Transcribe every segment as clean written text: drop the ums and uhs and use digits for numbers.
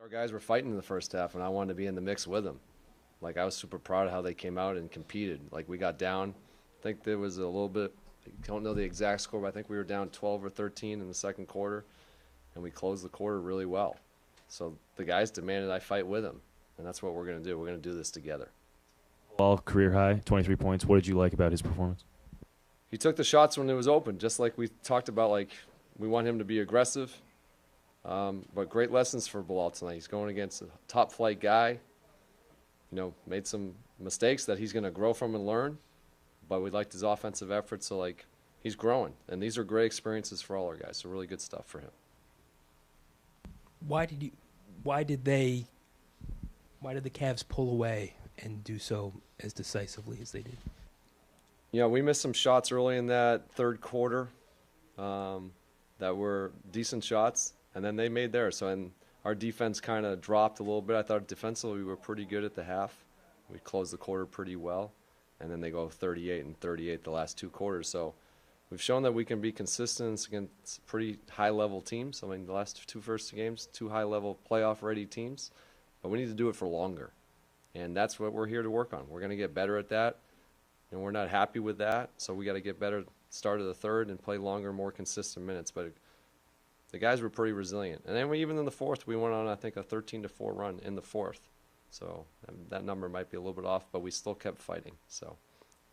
Our guys were fighting in the first half, and I wanted to be in the mix with them. Like, I was super proud of how they came out and competed. Like, we got down. I think there was a little bit, I don't know the exact score, but I think we were down 12 or 13 in the second quarter, and we closed the quarter really well. So the guys demanded I fight with them, and that's what we're going to do. We're going to do this together. Balal, career high, 23 points. What did you like about his performance? He took the shots when it was open, just like we talked about. Like, we want him to be aggressive. But great lessons for Balal tonight. He's going against a top-flight guy. You know, made some mistakes that he's going to grow from and learn. But we liked his offensive effort, so, like, he's growing. And these are great experiences for all our guys, so really good stuff for him. Why did the Cavs pull away and do so as decisively as they did? You know, we missed some shots early in that third quarter that were decent shots, and then they made theirs. So, and our defense kind of dropped a little bit. I thought defensively we were pretty good at the half. We closed the quarter pretty well, and then they go 38 and 38 the last two quarters. So we've shown that we can be consistent against pretty high-level teams. I mean, the last two first games, two high-level playoff-ready teams, but we need to do it for longer, and that's what we're here to work on. We're going to get better at that, and we're not happy with that, so we got to get better start of the third and play longer, more consistent minutes. But the guys were pretty resilient. And then even in the fourth, we went on, I think, a 13-4 run in the fourth. So that number might be a little bit off, but we still kept fighting. So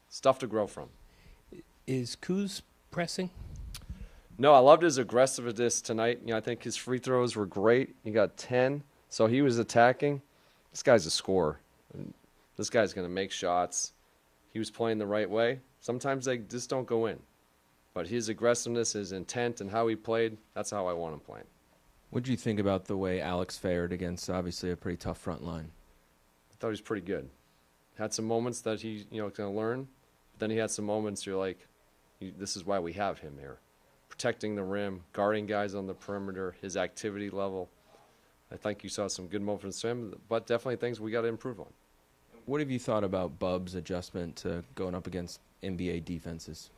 stuff to grow from. Is Kuz pressing? No, I loved his aggressiveness tonight. You know, I think his free throws were great. He got 10, so he was attacking. This guy's a scorer. This guy's going to make shots. He was playing the right way. Sometimes they just don't go in. But his aggressiveness, his intent, and how he played, that's how I want him playing. What did you think about the way Alex fared against obviously a pretty tough front line? I thought he was pretty good. Had some moments that he, going to learn. But then he had some moments you're like, this is why we have him here. Protecting the rim, guarding guys on the perimeter, his activity level. I think you saw some good moments from him, but definitely things we got to improve on. What have you thought about Bub's adjustment to going up against NBA defenses?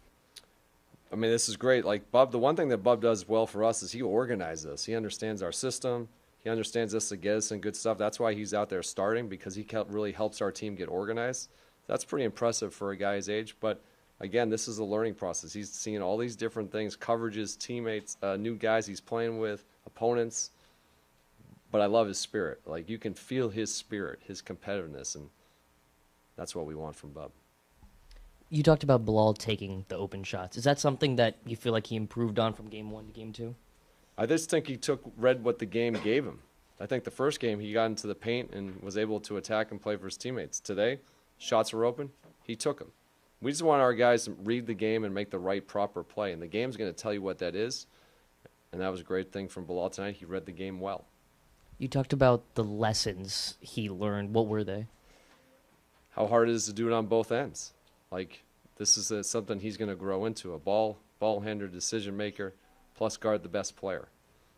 I mean, this is great. Like, Bub, the one thing that Bub does well for us is he organizes us. He understands our system. He understands us to get us in good stuff. That's why he's out there starting, because he really helps our team get organized. That's pretty impressive for a guy his age. But, again, this is a learning process. He's seeing all these different things, coverages, teammates, new guys he's playing with, opponents. But I love his spirit. Like, you can feel his spirit, his competitiveness, and that's what we want from Bub. You talked about Bilal taking the open shots. Is that something that you feel like he improved on from game 1 to game 2? I just think he read what the game gave him. I think the first game he got into the paint and was able to attack and play for his teammates. Today, shots were open, he took them. We just want our guys to read the game and make the right, proper play. And the game's going to tell you what that is. And that was a great thing from Bilal tonight. He read the game well. You talked about the lessons he learned. What were they? How hard it is to do it on both ends. Like, this is something he's going to grow into, a ball handler, decision maker, plus guard the best player.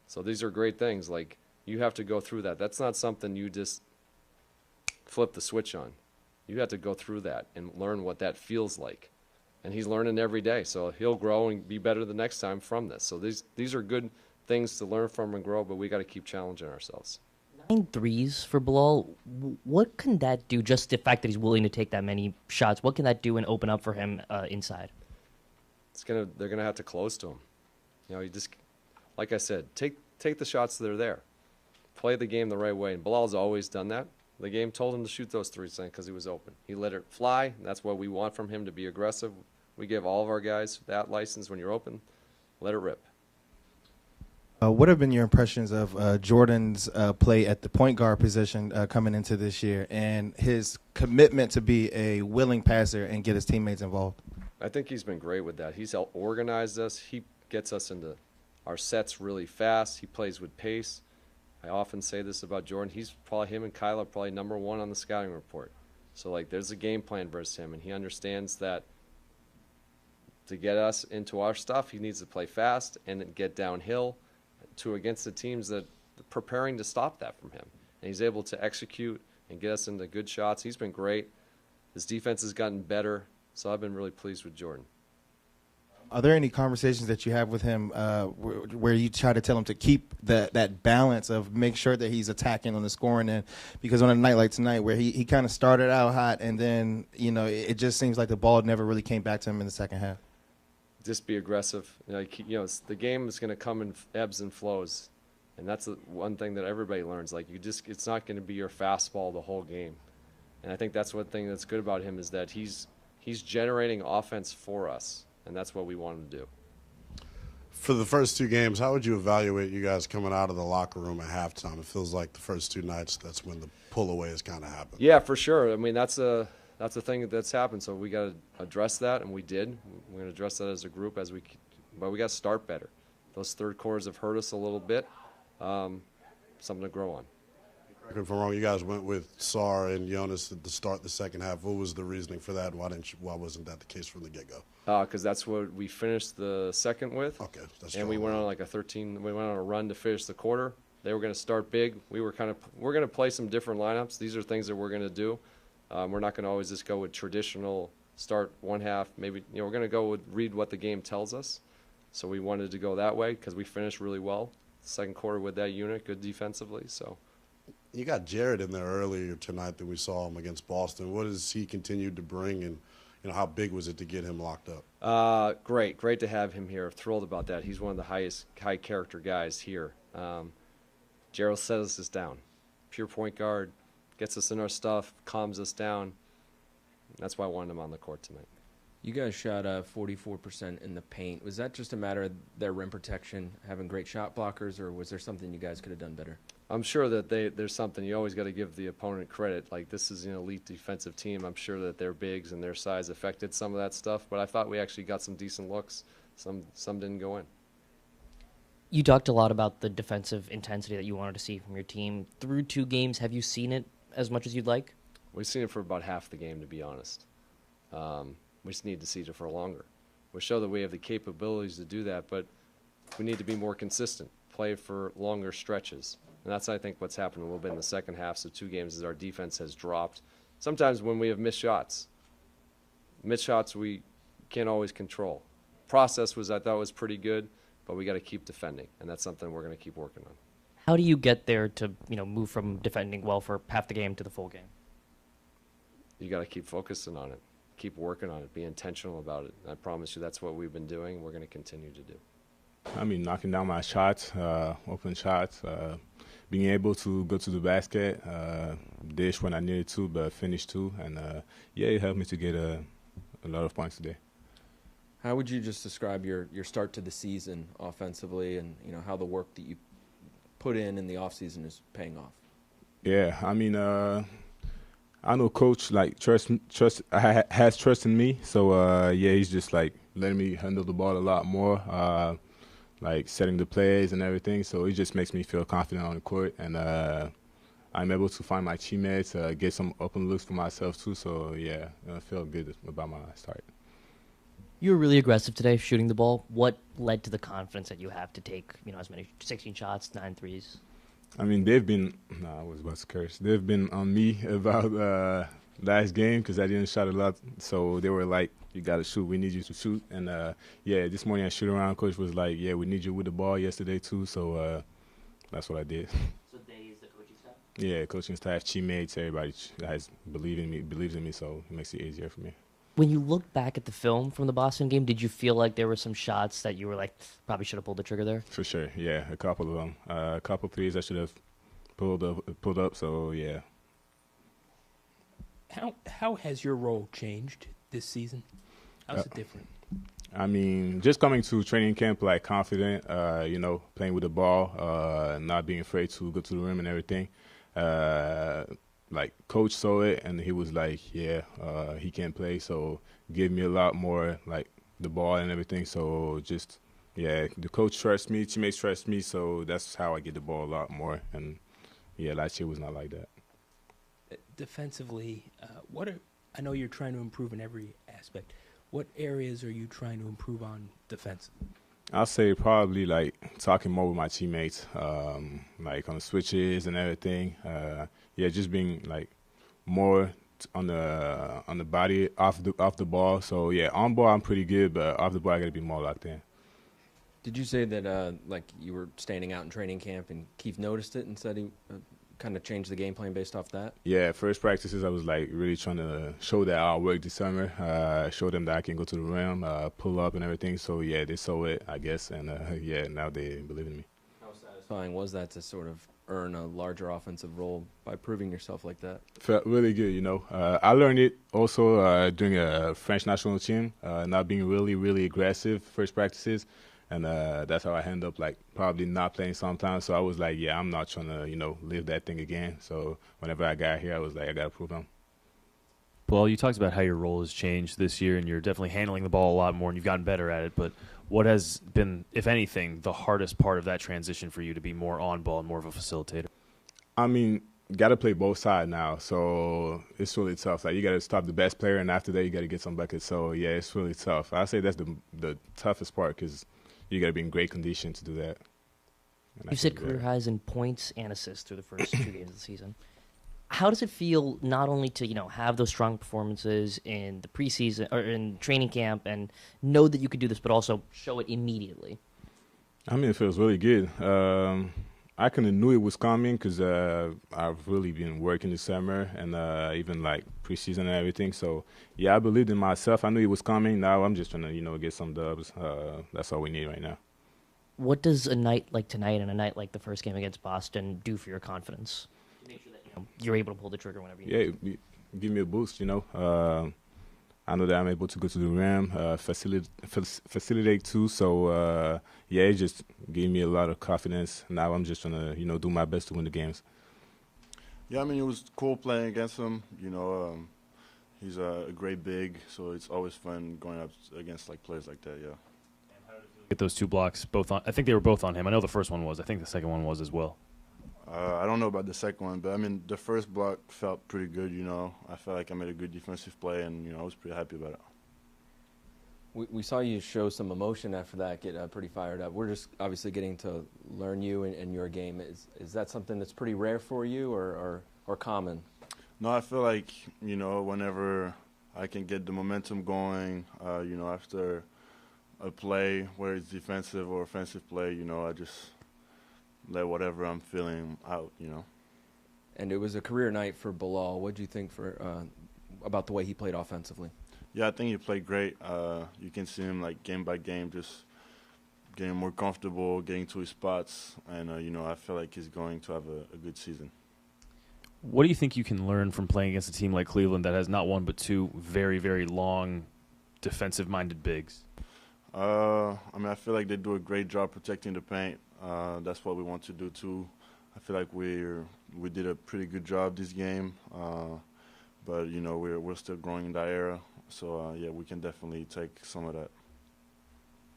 So these are great things. Like, you have to go through that. That's not something you just flip the switch on. You have to go through that and learn what that feels like. And he's learning every day, so he'll grow and be better the next time from this. So these are good things to learn from and grow, but we got to keep challenging ourselves. 9 threes for Bilal. What can that do? Just the fact that he's willing to take that many shots. What can that do and open up for him inside? They're gonna have to close to him. You know, you just, like I said, take the shots that are there. Play the game the right way. And Bilal's always done that. The game told him to shoot those threes because he was open. He let it fly. And that's what we want from him, to be aggressive. We give all of our guys that license. When you're open, let it rip. What have been your impressions of Jordan's play at the point guard position coming into this year, and his commitment to be a willing passer and get his teammates involved? I think he's been great with that. He's helped organize us. He gets us into our sets really fast. He plays with pace. I often say this about Jordan. Him and Kyle are probably number 1 on the scouting report. So, like, there's a game plan versus him, and he understands that to get us into our stuff, he needs to play fast and then get downhill against the teams that are preparing to stop that from him. And he's able to execute and get us into good shots. He's been great. His defense has gotten better, so I've been really pleased with Jordan. Are there any conversations that you have with him where you try to tell him to keep that balance of make sure that he's attacking on the scoring end? Because on a night like tonight where he kind of started out hot and then, it just seems like the ball never really came back to him in the second half. Just be aggressive. The game is going to come in ebbs and flows. And that's the one thing that everybody learns. It's not going to be your fastball the whole game. And I think that's one thing that's good about him is that he's generating offense for us. And that's what we want him to do. For the first two games, how would you evaluate you guys coming out of the locker room at halftime? It feels like the first two nights, that's when the pull away has kind of happened. Yeah, for sure. I mean, that's a thing that's happened. So we got to address that, and we did. We're going to address that as a group but we got to start better. Those third quarters have hurt us a little bit. Something to grow on. If I'm wrong, you guys went with Sarr and Jonas to start the second half. What was the reasoning for that? Why wasn't that the case from the get-go? Because that's what we finished the second with. Okay, that's and we went on we went on a run to finish the quarter. They were going to start big. We're going to play some different lineups. These are things that we're going to do. We're not going to always just go with traditional start one half. Maybe we're going to go with read what the game tells us. So we wanted to go that way because we finished really well. Second quarter with that unit, good defensively. So. You got Jared in there earlier tonight than we saw him against Boston. What has he continued to bring, and how big was it to get him locked up? Great to have him here. Thrilled about that. He's one of the high character guys here. Gerald settles us down. Pure point guard, gets us in our stuff, calms us down. That's why I wanted him on the court tonight. You guys shot 44% in the paint. Was that just a matter of their rim protection, having great shot blockers, or was there something you guys could have done better? I'm sure that there's something. You always got to give the opponent credit. This is an elite defensive team. I'm sure that their bigs and their size affected some of that stuff, but I thought we actually got some decent looks. Some didn't go in. You talked a lot about the defensive intensity that you wanted to see from your team. Through two games, have you seen it as much as you'd like? We've seen it for about half the game, to be honest. We just need to see it for longer. We show that we have the capabilities to do that, but we need to be more consistent, play for longer stretches. And that's, I think, what's happened a little bit in the second half. So 2 games is our defense has dropped. Sometimes when we have missed shots we can't always control. Process I thought was pretty good, but we got to keep defending, and that's something we're going to keep working on. How do you get there to move from defending well for half the game to the full game? You got to keep focusing on it, keep working on it, be intentional about it. And I promise you that's what we've been doing. We're going to continue to do. I mean, knocking down my shots, open shots, being able to go to the basket, dish when I needed to, but finish too. And, it helped me to get a lot of points today. How would you just describe your start to the season offensively and, how the work that you put in the offseason is paying off? Yeah, I mean, I know Coach, has trust in me. So, he's just, letting me handle the ball a lot more. Setting the plays and everything, so it just makes me feel confident on the court, and I'm able to find my teammates, get some open looks for myself too, so I feel good about my start. You were really aggressive today shooting the ball. What led to the confidence that you have to take, as many 16 shots, 9 threes? I mean, they've been on me about last game because I didn't shot a lot, so they were like, you got to shoot, we need you to shoot. And, this morning at shoot-around, Coach was like, we need you with the ball yesterday too, so that's what I did. So they is the coaching staff? Yeah, coaching staff, teammates, everybody believes in me, so it makes it easier for me. When you look back at the film from the Boston game, did you feel like there were some shots that you were like, probably should have pulled the trigger there? For sure, yeah, a couple of them. A couple threes I should have pulled up, so yeah. How has your role changed this season? How's it different? I mean, just coming to training camp confident, playing with the ball, not being afraid to go to the rim and everything. Coach saw it and he was like, he can play, so gave me a lot more the ball and everything. So just the coach trusts me, teammates trust me, so that's how I get the ball a lot more. And last year was not like that. Defensively, I know you're trying to improve in every aspect. What areas are you trying to improve on defensively? I'll say probably talking more with my teammates, on switches and everything. Just being more on the body off the ball. So yeah, on ball I'm pretty good, but off the ball I got to be more locked in. Did you say that like you were standing out in training camp and Keefe noticed it and said he kind of changed the game plan based off that? Yeah, first practices I was like really trying to show that I'll work this summer, show them that I can go to the rim, pull up and everything. So yeah, they saw it, I guess, and yeah, now they believe in me. How satisfying was that to sort of earn a larger offensive role by proving yourself like that? Felt really good, you know. I learned it also during a French national team, not being really aggressive first practices. And that's how I end up, like, probably not playing sometimes. So I was like, yeah, I'm not trying to, you know, live that thing again. So whenever I got here, I was like, I got to prove them. Well, you talked about how your role has changed this year, and you're definitely handling the ball a lot more, and you've gotten better at it. But what has been, if anything, the hardest part of that transition for you to be more on ball and more of a facilitator? I mean, got to play both sides now, so it's really tough. Like, you got to stop the best player, and after that, you got to get some buckets. So, yeah, it's really tough. I say that's the toughest part because you got to be in great condition to do that. You set career highs in points and assists through the first 2 games of the season. How does it feel not only to, you know, have those strong performances in the preseason or in training camp and know that you could do this, but also show it immediately? I mean, it feels really good. I kind of knew it was coming because I've really been working this summer and even like preseason and everything. So, yeah, I believed in myself. I knew it was coming. Now I'm just trying to, you know, get some dubs. That's all we need right now. What does a night like tonight and a night like the first game against Boston do for your confidence? Make sure that, you know, you're able to pull the trigger whenever you need. Yeah, give me a boost, you know. I know that I'm able to go to the rim, facilitate too. So, yeah, it just gave me a lot of confidence. Now I'm just trying to, you know, do my best to win the games. Yeah, I mean, it was cool playing against him. You know, he's a great big, so it's always fun going up against like players like that, yeah. Get those 2 blocks, both on. I think they were both on him. I know the first one was. I think the second one was as well. I don't know about the second one, but I mean, the first block felt pretty good, you know. I felt like I made a good defensive play, and, you know, I was pretty happy about it. We saw you show some emotion after that, get pretty fired up. We're just obviously getting to learn you and your game. Is that something that's pretty rare for you or common? No, I feel like, you know, whenever I can get the momentum going, you know, after a play, where it's defensive or offensive play, you know, I just let whatever I'm feeling out, you know. And it was a career night for Balal. What do you think about the way he played offensively? Yeah, I think he played great. You can see him, like, game by game, just getting more comfortable, getting to his spots. And, you know, I feel like he's going to have a good season. What do you think you can learn from playing against a team like Cleveland that has not one but 2 very long defensive-minded bigs? I mean, I feel like they do a great job protecting the paint. That's what we want to do, too. I feel like we did a pretty good job this game. But, you know, we're still growing in that era. So, yeah, we can definitely take some of that.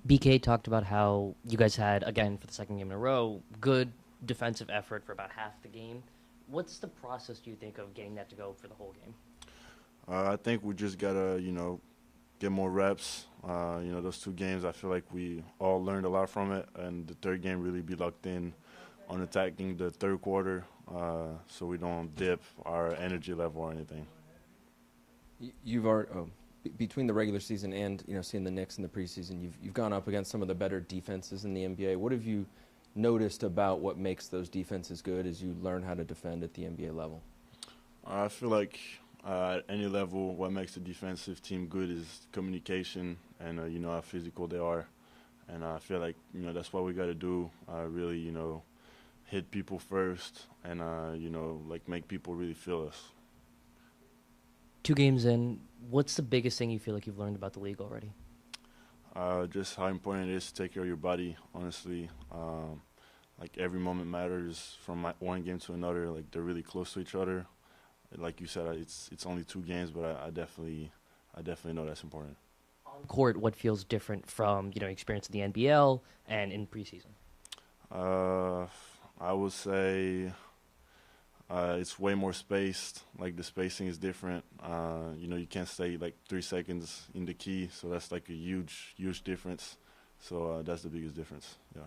BK talked about how you guys had, again, for the second game in a row, good defensive effort for about half the game. What's the process, do you think, of getting that to go for the whole game? I think we just got to, you know, get more reps. You know, those 2 games, I feel like we all learned a lot from it. And the third game really be locked in on attacking the third quarter so we don't dip our energy level or anything. You've already, between the regular season and, you know, seeing the Knicks in the preseason, you've gone up against some of the better defenses in the NBA. What have you noticed about what makes those defenses good as you learn how to defend at the NBA level? I feel like at any level, what makes the defensive team good is communication and, you know, how physical they are. And I feel like, you know, that's what we got to do, really, you know, hit people first and, you know, like make people really feel us. 2 games in, what's the biggest thing you feel like you've learned about the league already? Just how important it is to take care of your body, honestly. Like, every moment matters from one game to another. Like, they're really close to each other. Like you said, it's only 2 games, but I definitely know that's important. On court, what feels different from, you know, experience in the NBL and in preseason? I would say it's way more spaced. Like, the spacing is different. You know, you can't stay like 3 seconds in the key, so that's like a huge difference. So that's the biggest difference. Yeah.